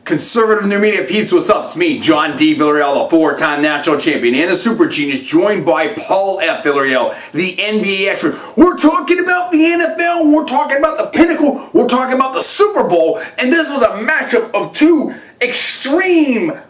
Conservative New Media peeps, what's up? It's me, John D. Villarreal, the four-time national champion and the super genius, joined by Paul F. Villarreal, the NBA expert. We're talking about the NFL, we're talking about the pinnacle, we're talking about the Super Bowl, and this was a matchup of two extremely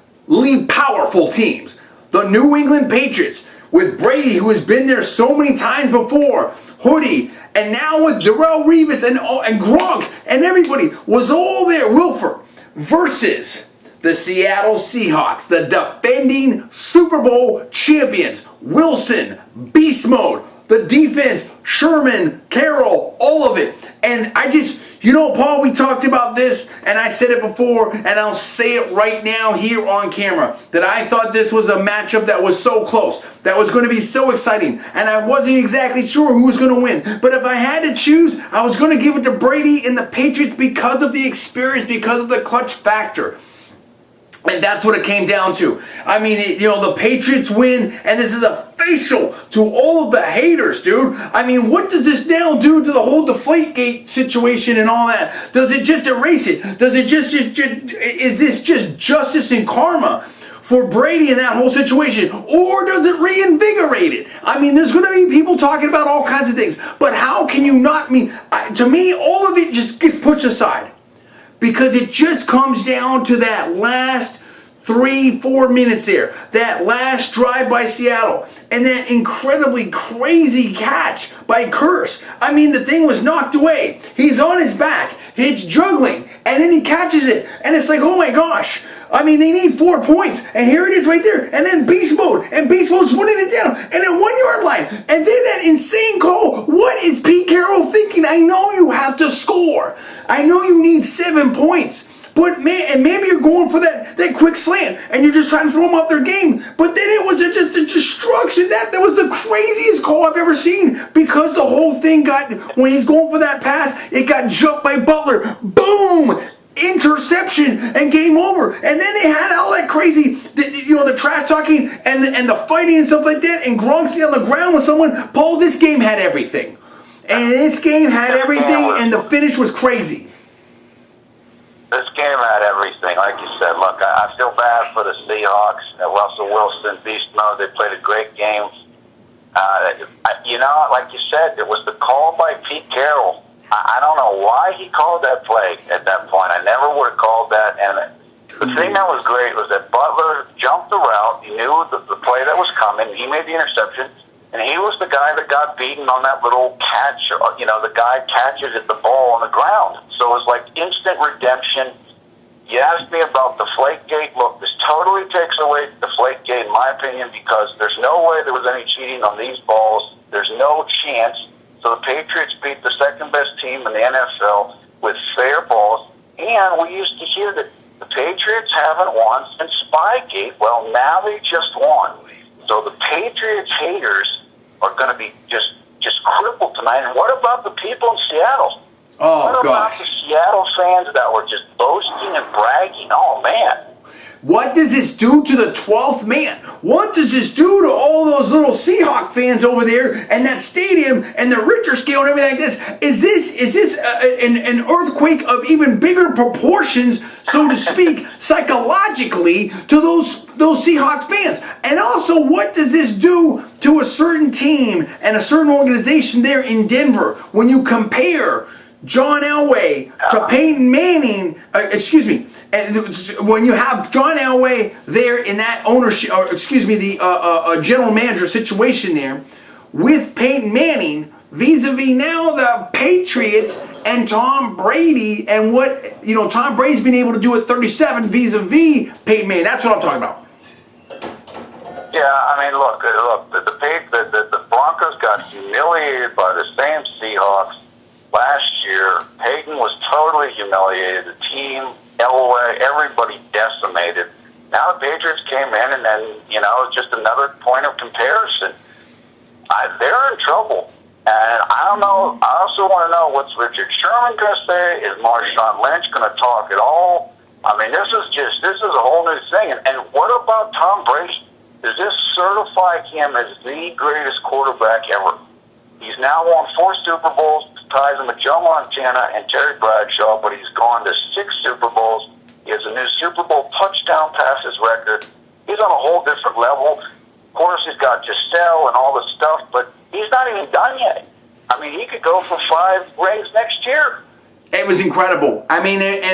powerful teams. The New England Patriots, with Brady, who has been there so many times before, Hoodie, and now with Darrelle Revis and Gronk, and everybody was all there, Wilford, versus the Seattle Seahawks, the defending Super Bowl champions. Wilson, beast mode, the defense, Sherman, Carroll, all of it. And I just, Paul, we talked about this, and I said it before, and I'll say it right now here on camera, that I thought this was a matchup that was so close, that was going to be so exciting, and I wasn't exactly sure who was going to win. But if I had to choose, I was going to give it to Brady and the Patriots because of the experience, because of the clutch factor. And that's what it came down to. I mean, the Patriots win, and this is a facial to all of the haters, dude. I mean, what does this now do to the whole Deflategate situation and all that? Does it just erase it? Does it is this just justice and karma for Brady in that whole situation? Or does it reinvigorate it? I mean, there's going to be people talking about all kinds of things. But how can you not to me, all of it just gets pushed aside. Because it just comes down to that last 3-4 minutes there. That last drive by Seattle. And that incredibly crazy catch by Curse. I mean, the thing was knocked away. He's on his back. It's juggling. And then he catches it. And it's like, oh my gosh. I mean, they need 4 points. And here it is right there. And then beast mode. And beast mode's running it down. And at 1 yard line. And then that insane call. What is Pete Carroll thinking? I know you have to score. I know you need 7 points. But and maybe you're going for that quick slant. And you're just trying to throw them off their game. But then it was just a destruction. That was the craziest call I've ever seen. Because the whole thing when he's going for that pass, it got jumped by Butler. Boom! Interception and game over. And then they had all that crazy, the trash talking and the fighting and stuff like that. And Gronk's on the ground with someone. Paul, this game had everything. And this game had everything, and the finish was crazy. This game had everything, like you said. Look, I feel bad for the Seahawks. Russell Wilson, beast mode. They played a great game. Like you said, it was the call by Pete Carroll. I don't know why he called that play at that point. I never would have called that. And the thing that was great was that Butler jumped the route. He knew the play that was coming. He made the interception. And he was the guy that got beaten on that little catch. The guy catches at the ball on the ground. So it was like instant redemption. You asked me about Deflategate. Look, this totally takes away Deflategate, in my opinion, because there's no way there was any cheating on these balls. There's no chance. So the Patriots beat the second best team in the NFL with fair balls. And we used to hear that the Patriots haven't won since Spygate. Well, now they just won. So the Patriots haters are going to be just crippled tonight. And what about the people in Seattle? Oh, what gosh. about the Seattle fans that were just boasting and bragging? Oh, man. What does this do to the 12th man? What does this do to all those little Seahawk fans over there and that stadium and the Richter scale and everything like this? Is this an earthquake of even bigger proportions, so to speak, psychologically to those Seahawks fans? And also, what does this do to a certain team and a certain organization there in Denver when you compare John Elway to Peyton Manning, and when you have John Elway there in that ownership, the general manager situation there, with Peyton Manning, vis-a-vis now the Patriots and Tom Brady, and what, Tom Brady's been able to do at 37 vis-a-vis Peyton Manning. That's what I'm talking about. Yeah, I mean, look, the Broncos got humiliated by the same Seahawks. Last year, Peyton was totally humiliated. The team, Elway, everybody decimated. Now the Patriots came in, and then, it's just another point of comparison. They're in trouble. And I don't know. I also want to know, what's Richard Sherman going to say? Is Marshawn Lynch going to talk at all? I mean, this is a whole new thing. And what about Tom Brady? Does this certify him as the greatest quarterback ever? He's now won 4 Super Bowls, ties him with Joe Montana and Terry Bradshaw, but he's gone to 6 Super Bowls. He has a new Super Bowl touchdown passes record. He's on a whole different level. Of course, he's got Giselle and all this stuff, but he's not even done yet. I mean, he could go for 5 rings next year. It was incredible. I mean, and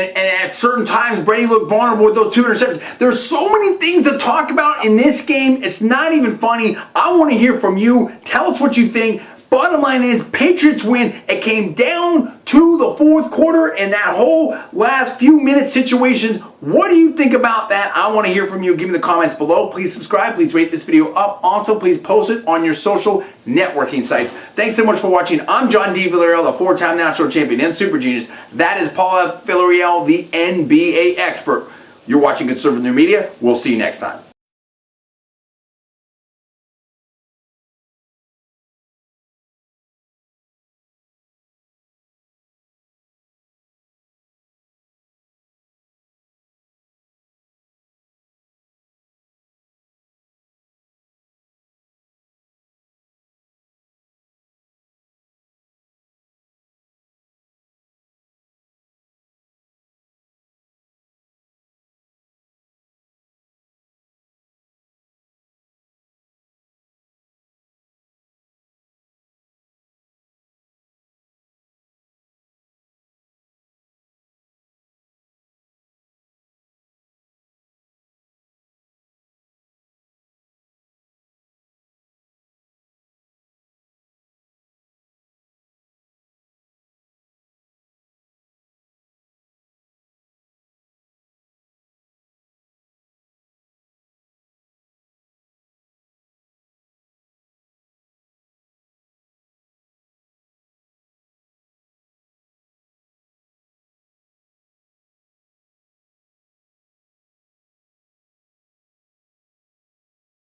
at certain times, Brady looked vulnerable with those 2 interceptions. There's so many things to talk about in this game. It's not even funny. I want to hear from you. Tell us what you think. Bottom line is, Patriots win. It came down to the fourth quarter and that whole last few minute situations. What do you think about that? I want to hear from you. Give me the comments below. Please subscribe. Please rate this video up. Also, please post it on your social networking sites. Thanks so much for watching. I'm John D. Villarreal, the 4-time national champion and super genius. That is Paul F. Villarreal, the NBA expert. You're watching Conservative New Media. We'll see you next time.